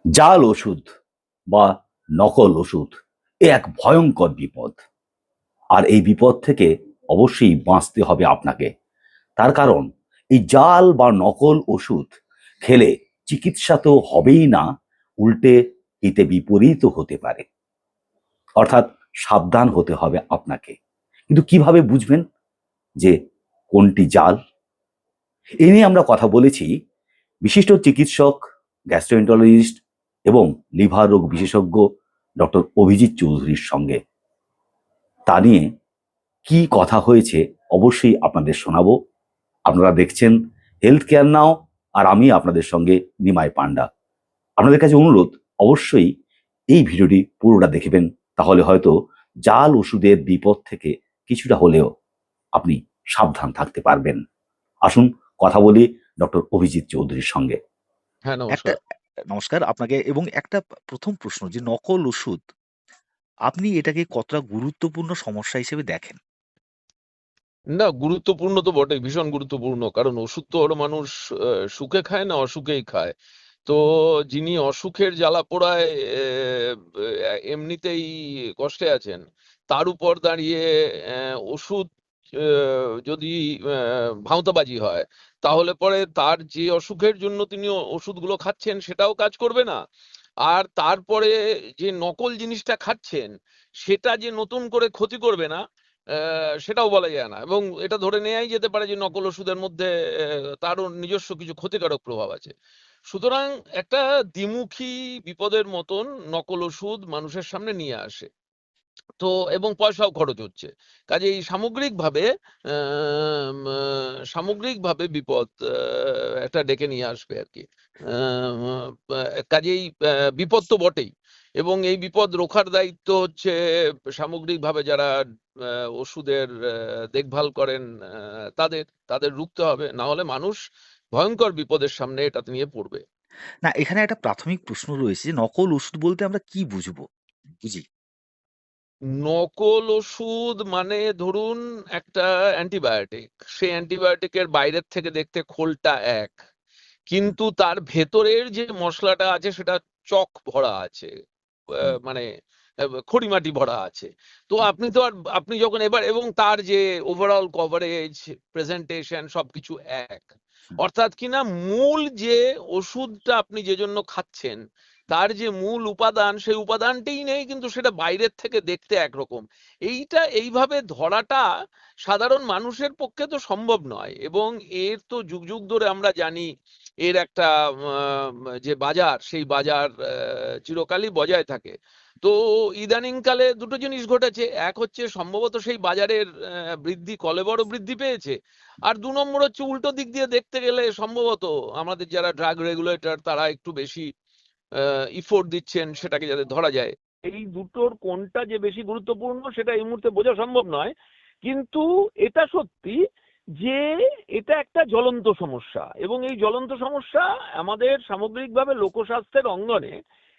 জাল ওষুধ বা নকল ওষুধ এক ভয়ঙ্কর বিপদ। আর এই বিপদ থেকে অবশ্যই বাঁচতে হবে আপনাকে। তার কারণ এই জাল বা নকল ওষুধ খেলে চিকিৎসা তো হবেই না, উল্টে হিতে বিপরীত হতে পারে। অর্থাৎ সাবধান হতে হবে আপনাকে। কিন্তু কিভাবে বুঝবেন যে কোনটি জাল? এ নিয়ে আমরা কথা বলেছি বিশিষ্ট চিকিৎসক, গ্যাস্ট্রোএন্টারোলজিস্ট এবং লিভার রোগ বিশেষজ্ঞ ডক্টর অভিজিৎ চৌধুরীর সঙ্গে। তা নিয়ে কি কথা হয়েছে অবশ্যই আপনাদের শোনাবো। আপনারা দেখছেন হেলথ কেয়ার নাও, আর আমি আপনাদের সঙ্গে নিমাই পান্ডা। আপনাদের কাছে অনুরোধ, অবশ্যই এই ভিডিওটি পুরোটা দেখবেন, তাহলে হয়তো জাল ওষুধের বিপদ থেকে কিছুটা হলেও আপনি সাবধান থাকতে পারবেন। আসুন কথা বলি ডক্টর অভিজিৎ চৌধুরীর সঙ্গে। হ্যাঁ, একটা নমস্কার। নমস্কার আপনাকে। এবং একটা প্রথম প্রশ্ন, যে নকল ওষুধ, আপনি এটাকে কতটা গুরুত্বপূর্ণ সমস্যা হিসেবে দেখেন? না, গুরুত্বপূর্ণ তো বটেই, ভীষণ গুরুত্বপূর্ণ। কারণ ওষুধ তো ওরা মানুষ সুখে খায় না অসুখেই খায়। তো যিনি অসুখের জ্বালা পোড়ায় এমনিতেই কষ্টে আছেন, তার উপর দাঁড়িয়ে ওষুধ যদি ভাঁওতাবাজি হয়, তাহলে পরে তার যে অসুখের জন্য তিনি ওষুধগুলো খাচ্ছেন সেটাও কাজ করবে না। আর তারপরে যে নকল জিনিসটা খাচ্ছেন সেটা যে নতুন করে ক্ষতি করবে না, সেটাও বলা যায় না। এবং এটা ধরে নেওয়াই যেতে পারে যে নকল ওষুধের মধ্যে তারও নিজস্ব কিছু ক্ষতিকারক প্রভাব আছে। সুতরাং একটা দ্বিমুখী বিপদের মতন নকল ওষুধ মানুষের সামনে নিয়ে আসে। তো এবং পয়সাও খরচ হচ্ছে। কাজেই সামগ্রিকভাবে বিপদ একটা ডেকে নিয়ে আসবে আর কি। কাজেই বিপদ তো বটেই, এবং এই বিপদ রোখার দায়িত্ব হচ্ছে সামগ্রিকভাবে যারা ওষুধের দেখভাল করেন, তাদের তাদের রুখতে হবে, না হলে মানুষ ভয়ঙ্কর বিপদের সামনে এটা নিয়ে পড়বে। না, এখানে একটা প্রাথমিক প্রশ্ন রয়েছে, যে নকল ওষুধ বলতে আমরা কি বুঝি? নকল ওষুধ মানে ধরুন একটা অ্যান্টিবায়োটিক, সেই অ্যান্টিবায়োটিকের বাইরের থেকে দেখতে খোলটা এক, কিন্তু তার ভেতরের যে মশলাটা আছে সেটা চক ভরা আছে, হুম, মানে খড়িমাটি ভরা আছে। তো আপনি যখন এবার, এবং তার যে ওভারঅল কভারেজ, প্রেজেন্টেশন সবকিছু এক। হুম। অর্থাৎ কিনা মূল যে ওষুধটা আপনি যে জন্য খাচ্ছেন, তার যে মূল উপাদান, সেই উপাদানটাই নেই, কিন্তু সেটা বাইরের থেকে দেখতে একরকম। এইভাবে ধরাটা সাধারণ মানুষের পক্ষে তো সম্ভব নয়। এবং এর তো যুগ যুগ ধরে আমরা জানি এর একটা যে বাজার, সেই বাজার চিরকালই বজায় থাকে। তো ইদানিংকালে দুটো জিনিস ঘটেছে। এক হচ্ছে সম্ভবত সেই বাজারের বৃদ্ধি কলেবর বৃদ্ধি পেয়েছে। আর দু নম্বর হচ্ছে উল্টো দিক দিয়ে দেখতে গেলে সম্ভবত আমাদের যারা ড্রাগ রেগুলেটর তারা একটু বেশি ইফোর্ট দিচ্ছেন সেটাকে যাতে ধরা যায়। এই দুটোর কোনটা যে বেশি গুরুত্বপূর্ণ সেটা এই মুহূর্তে বোঝা সম্ভব নয়, কিন্তু এটা সত্যি যে এটা একটা জ্বলন্ত সমস্যা, এবং এই জ্বলন্ত সমস্যা আমাদের সামগ্রিকভাবে লোকস্বাস্থ্যের অঙ্গনে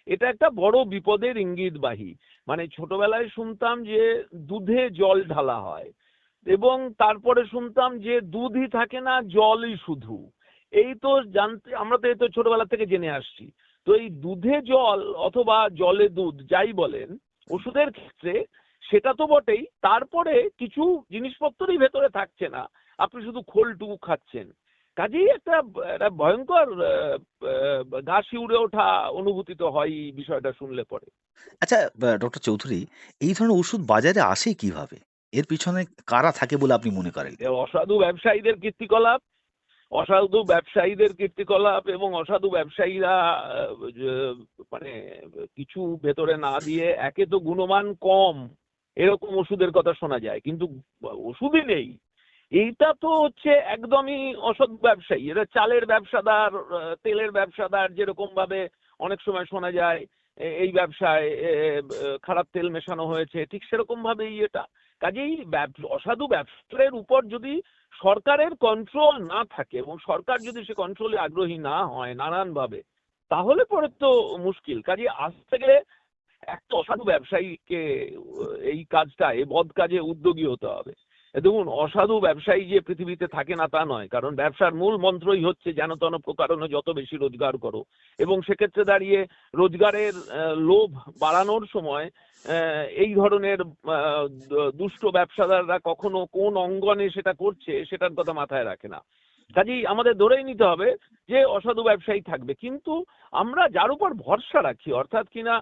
এটা একটা বড় বিপদের ইঙ্গিতবাহী। মানে ছোটবেলায় শুনতাম যে দুধে জল ঢালা হয়, এবং তারপরে শুনতাম যে দুধই থাকে না, জলই শুধু। এই তো জানতে, আমরা তো এই তো ছোটবেলা থেকে জেনে আসছি। তো এই দুধে জল অথবা জলে দুধ যাই বলেন, ওষুধের ক্ষেত্রে সেটা তো বটেই, তারপরে কিছু জিনিসপত্রই ভেতরে থাকছে না, আপনি শুধু খোলটুকু খাচ্ছেন। কাজেই একটা একটা ভয়ঙ্কর গা শিউরে ওঠা অনুভূতি তো হয় এই বিষয়টা শুনলে পরে। আচ্ছা, ডক্টর চৌধুরী, এই ধরনের ওষুধ বাজারে আসে কিভাবে? এর পিছনে কারা থাকে বলে আপনি মনে করেন? এটা অসাধু ব্যবসায়ীদের কীর্তিকলাপ, অসাধু ব্যবসায়ীদের কীর্তিকলাপ, এবং অসাধু ব্যবসায়ীরা মানে কিছু ভেতরে না দিয়ে, একে তো গুণমান কম এরকম ওষুধের কথা শোনা যায়, কিন্তু ওষুধই নেই। এইটা তো হচ্ছে একদমই অসৎ ব্যবসায়ী। এরা চালের ব্যবসাদার, তেলের ব্যবসাদার, যেরকম ভাবে অনেক সময় শোনা যায় এই ব্যবসায় খারাপ তেল মেশানো হয়েছে, ঠিক সেরকম ভাবেই এটা। কাজেই অসাধু ব্যবসায়ের উপর যদি সরকারের কন্ট্রোল না থাকে, এবং সরকার যদি সে কন্ট্রোলে আগ্রহী না হয় নানানভাবে, তাহলে পরে তো মুশকিল। কাজে আসতে গেলে একটা অসাধু ব্যবসায়ীকে এই কাজটা, এই বদ কাজে উদ্যোগী হতে হবে। দেখুন, অসাধু ব্যবসায়ী যে পৃথিবীতে থাকে না তা নয়, কারণ ব্যবসার মূল মন্ত্রই হচ্ছে যেন তেন প্রকারণে যত বেশি রোজগার করো, এবং সেক্ষেত্রে দাঁড়িয়ে রোজগারের লোভ বাড়ানোর সময় এই ধরনের দুষ্ট ব্যবসাদাররা কখনো কোন অঙ্গনে সেটা করছে সেটার কথা মাথায় রাখে না। কাজেই আমাদের ধরেই নিতে হবে যে অসাধু ব্যবসায়ী থাকবে, কিন্তু আমরা যার উপর ভরসা রাখি, অর্থাৎ কিনা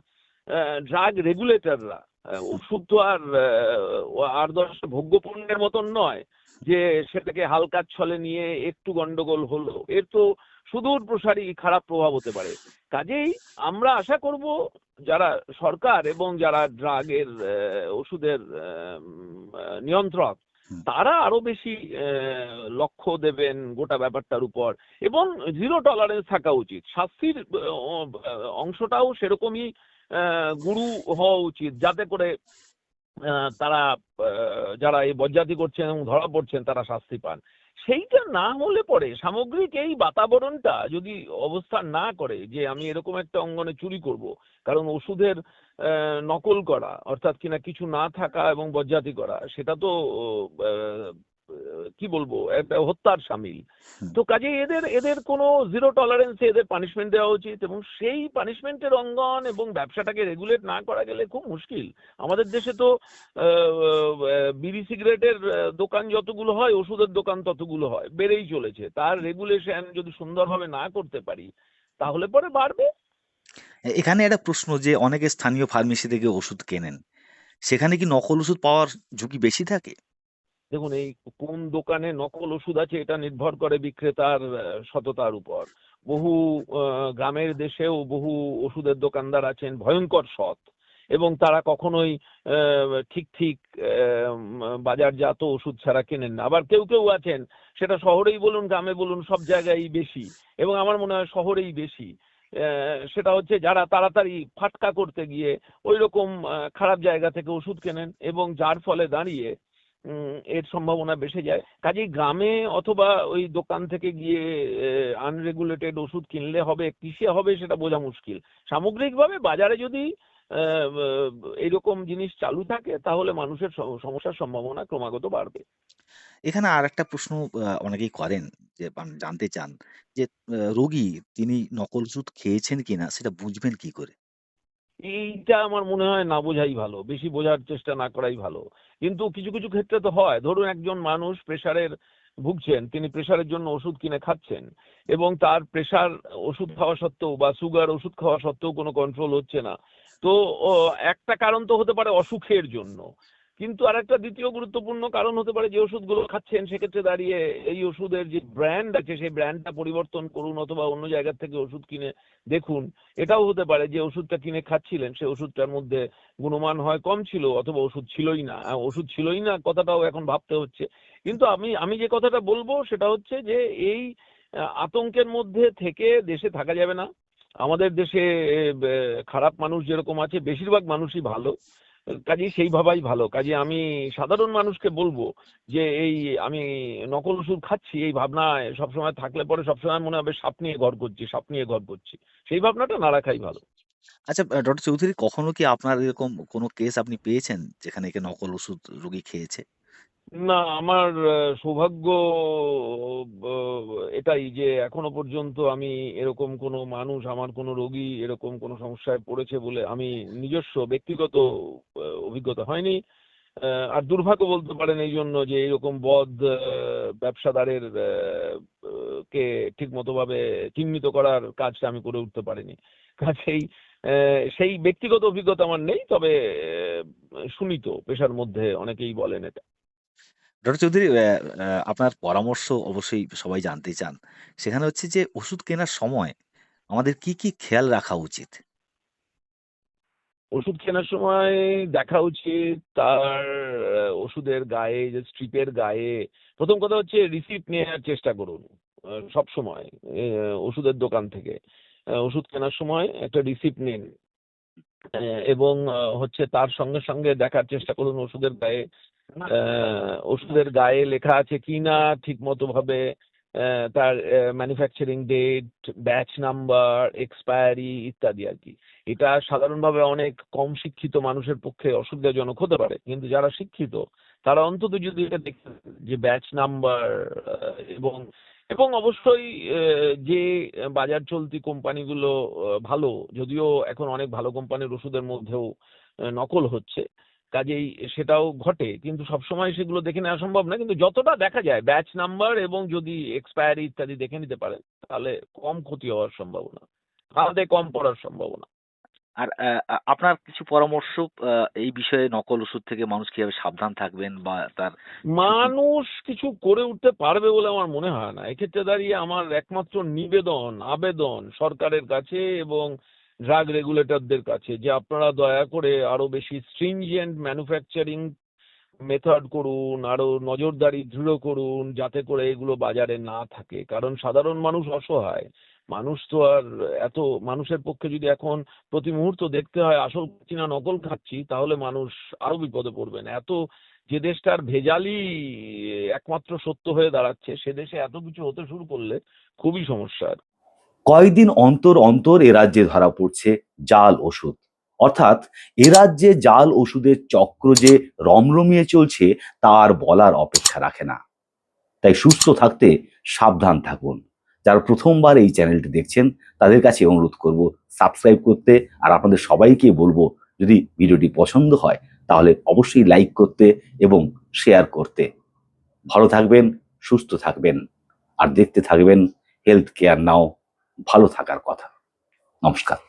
ড্রাগ রেগুলেটররা, ওষুধ তো আর দশটা ভোগ্যপণ্যের মতন নয় যে সেটাকে হালকা ছলে নিয়ে একটু গন্ডগোল হলো, এর তো সুদূর প্রসারী খারাপ প্রভাব হতে পারে। কাজেই আমরা আশা করব যারা সরকার এবং যারা ড্রাগের ওষুধের নিয়ন্ত্রক, তারা আরো বেশি লক্ষ্য দেবেন গোটা ব্যাপারটার উপর, এবং জিরো টলারেন্স থাকা উচিত। শাস্তির অংশটাও সেরকমই গুরু হওয়া উচিত, যাতে করে তারা যারা এই বজ্জাতি করছেন এবং ধরা পড়ছেন তারা শাস্তি পান। সেইটা না হলে পরে সামগ্রিক এই বাতাবরণটা যদি অবস্থান না করে যে আমি এরকম একটা অঙ্গনে চুরি করব, কারণ ওষুধের নকল করা অর্থাৎ কিনা কিছু না থাকা এবং বজ্জাতি করা, সেটা তো কি বলবো একটা হত্যার সামিল। তো কাজে এদের কোনো জিরো টলারেন্সে এদের পানিশমেন্ট দেওয়া উচিত, এবং সেই পানিশমেন্টের অঙ্গন এবং ব্যবসাটাকে রেগুলেট না করা গেলে খুব মুশকিল। আমাদের দেশে তো বিড়ি সিগারেটের দোকান যতগুলো হয়, ওষুধের দোকান ততগুলো হয়, বেড়েই চলেছে। তার রেগুলেশন যদি সুন্দরভাবে না করতে পারি তাহলে পরে বাড়বে। এখানে একটা প্রশ্ন, যে অনেকে স্থানীয় ফার্মেসি থেকে ওষুধ কেনেন, সেখানে কি নকল ওষুধ পাওয়ার ঝুঁকি বেশি থাকে? দেখুন, এই কোন দোকানে নকল ওষুধ আছে এটা নির্ভর করে বিক্রেতার সততার উপর। বহু গ্রামের দেশেও বহু ওষুধের দোকানদার আছেন ভয়ঙ্কর সৎ, এবং তারা কখনোই ঠিক ঠিক বাজারজাত ওষুধ ছাড়া কেনেন না। আবার কেউ কেউ আছেন, সেটা শহরেই বলুন গ্রামে বলুন সব জায়গায় বেশি, এবং আমার মনে হয় শহরেই বেশি, সেটা হচ্ছে যারা তাড়াতাড়ি ফাটকা করতে গিয়ে ওই রকম খারাপ জায়গা থেকে ওষুধ কেনেন, এবং যার ফলে দাঁড়িয়ে এর সম্ভাবনা বেড়ে যায়। কাজেই গ্রামে অথবা ওই দোকান থেকে গিয়ে আনরেগুলেটেড ওষুধ কিনলে হবে, কিসে হবে সেটা বোঝা মুশকিল। সামগ্রিকভাবে বাজারে যদি এইরকম জিনিস চালু থাকে তাহলে মানুষের সমস্যার সম্ভাবনা ক্রমাগত বাড়বে। এখানে আর একটা প্রশ্ন অনেকেই করেন, যে জানতে চান যে রোগী তিনি নকল ওষুধ খেয়েছেন কিনা সেটা বুঝবেন কি করে? এইটা আমার মনে হয় না বোঝাই ভালো, বেশি বোঝার চেষ্টা না করাই ভালো। কিন্তু কিছু কিছু ক্ষেত্রে তো হয়, ধরুন একজন মানুষ প্রেসারের ভুগছেন, তিনি প্রেসারের জন্য ওষুধ কিনে খাচ্ছেন, এবং তার প্রেসার ওষুধ খাওয়া সত্ত্বেও বা সুগার ওষুধ খাওয়া সত্ত্বেও কোনো কন্ট্রোল হচ্ছে না। তো একটা কারণ তো হতে পারে অসুখের জন্য, কিন্তু আরেকটা দ্বিতীয় গুরুত্বপূর্ণ কারণ হতে পারে যে ওষুধগুলো খাচ্ছেন সেক্ষেত্রে দাঁড়িয়ে এই ওষুধের যে ব্র্যান্ড আছে সেই ব্র্যান্ডটা পরিবর্তন করুন, অথবা অন্য জায়গা থেকে ওষুধ কিনে দেখুন। এটাও হতে পারে যে ওষুধটা কিনে খাচ্ছিলেন সেই ওষুধটার মধ্যে গুণমান হয় কম ছিল, অথবা ওষুধ ছিলই না। ওষুধ ছিলই না কথাটাও এখন ভাবতে হচ্ছে। কিন্তু আমি যে কথাটা বলবো সেটা হচ্ছে যে এই আতঙ্কের মধ্যে থেকে দেশে থাকা যাবে না। আমাদের দেশে খারাপ মানুষ যেরকম আছে, বেশিরভাগ মানুষই ভালো, কাজেই সেই ভাবাই ভালো। কাজে আমি সাধারণ মানুষকে বলবো যে এই আমি নকল ওষুধ খাচ্ছি এই ভাবনায় সবসময় থাকলে পরে সবসময় মনে হবে সাপ নিয়ে ঘর করছি, সাপ নিয়ে ঘর করছি, সেই ভাবনাটা না রাখাই ভালো। আচ্ছা, ডক্টর চৌধুরী, কখনো কি আপনার এরকম কোনো কেস আপনি পেয়েছেন যেখানে কি নকল ওষুধ রোগী খেয়েছে? না, আমার সৌভাগ্য এটাই যে এখনো পর্যন্ত আমি এরকম কোনো মানুষ, আমার কোনো রোগী এরকম কোনো সমস্যায় পড়েছে বলে আমি নিজস্ব ব্যক্তিগত অভিজ্ঞতা হয়নি। আর দুর্ভাগ্য বলতে পারেন এই জন্য যে এইরকম বদ ব্যবসাদারের কে ঠিক মতো ভাবে চিহ্নিত করার কাজটা আমি করে উঠতে পারিনি। কাজেই সেই ব্যক্তিগত অভিজ্ঞতা আমার নেই, তবে শুনি তো পেশার মধ্যে অনেকেই বলেন এটা। ডক্টর চৌধুরী, আপনার পরামর্শ অবশ্যই সবাই জানতে চান। সেখানে হচ্ছে যে ওষুধ কেনার সময় আমাদের কি, কি খেয়াল রাখা উচিত? ওষুধ কেনার সময় দেখা উচিত তার ওষুধের গায়ে, যে স্ট্রিপের গায়ে, প্রথম কথা হচ্ছে রিসিপ্ট নেওয়ার চেষ্টা করুন সব সময়। ওষুধের দোকান থেকে ওষুধ কেনার সময় একটা রিসিপ্ট নিন, এবং হচ্ছে তার সঙ্গে সঙ্গে দেখার চেষ্টা করুন ওষুধের গায়ে লেখা আছে কিনা ঠিক মতো ভাবে, তার manufacturing date, batch number, expiry ইত্যাদি আর কি। এটা সাধারণভাবে অনেক কম শিক্ষিত মানুষের পক্ষে অসুবিধাজনক হতে পারে, কিন্তু যারা শিক্ষিত তারা অন্তত যদি এটা দেখতে যে ব্যাচ নাম্বার এবং এবং অবশ্যই যে বাজার চলতি কোম্পানিগুলো ভালো, যদিও এখন অনেক ভালো কোম্পানির ওষুধের মধ্যেও নকল হচ্ছে, কাজেই সেটাও ঘটে, কিন্তু সবসময় সেগুলো দেখে নেওয়া সম্ভব না। কিন্তু যতটা দেখা যায় ব্যাচ নাম্বার এবং যদি এক্সপায়ারি ইত্যাদি দেখে নিতে পারেন, তাহলে কম ক্ষতি হওয়ার সম্ভাবনা, হাতে কম পড়ার সম্ভাবনা। আর আপনার কিছু পরামর্শ এই বিষয়ে নকল ওষুধ থেকে মানুষ কিভাবে সাবধান থাকবেন বা তার মানুষ কিছু করে উঠতে পারবে বলে আমার মনে হয় না। এক্ষেত্রে দাঁড়িয়ে আমার একমাত্র আবেদন সরকারের কাছে এবং ড্রাগ রেগুলেটরদের কাছে যে আপনারা দয়া করে আরো বেশি স্ট্রিনজেন্ট ম্যানুফ্যাকচারিং মেথড করুন, আরো নজরদারি দৃঢ় করুন, যাতে করে এগুলো বাজারে না থাকে। কারণ সাধারণ মানুষ অসহায় মানুষ, তো আর এত মানুষের পক্ষে যদি এখন প্রতি মুহূর্ত দেখতে হয় আসল খাচ্ছি না নকল খাচ্ছি, তাহলে মানুষ আরো বিপদে পড়বেন। যে দেশটার ভেজালই একমাত্র সত্য হয়ে দাঁড়াচ্ছে, সে দেশে এত কিছু হতে শুরু করলে খুবই সমস্যা। কয়েকদিন অন্তর অন্তর এ রাজ্যে ধরা পড়ছে জাল ওষুধ। অর্থাৎ এ রাজ্যে জাল ওষুধের চক্র যে রমরমিয়ে চলছে তা আর বলার অপেক্ষা রাখে না। তাই সুস্থ থাকতে সাবধান থাকুন। যারা প্রথমবার এই চ্যানেলটি দেখছেন তাদের কাছে অনুরোধ করব সাবস্ক্রাইব করতে, আর আপনাদের সবাইকে বলবো যদি ভিডিওটি পছন্দ হয় তাহলে অবশ্যই লাইক করতে এবং শেয়ার করতে। ভালো থাকবেন, সুস্থ থাকবেন, আর দেখতে থাকবেন হেলথ কেয়ার নাও, ভালো থাকার কথা। নমস্কার।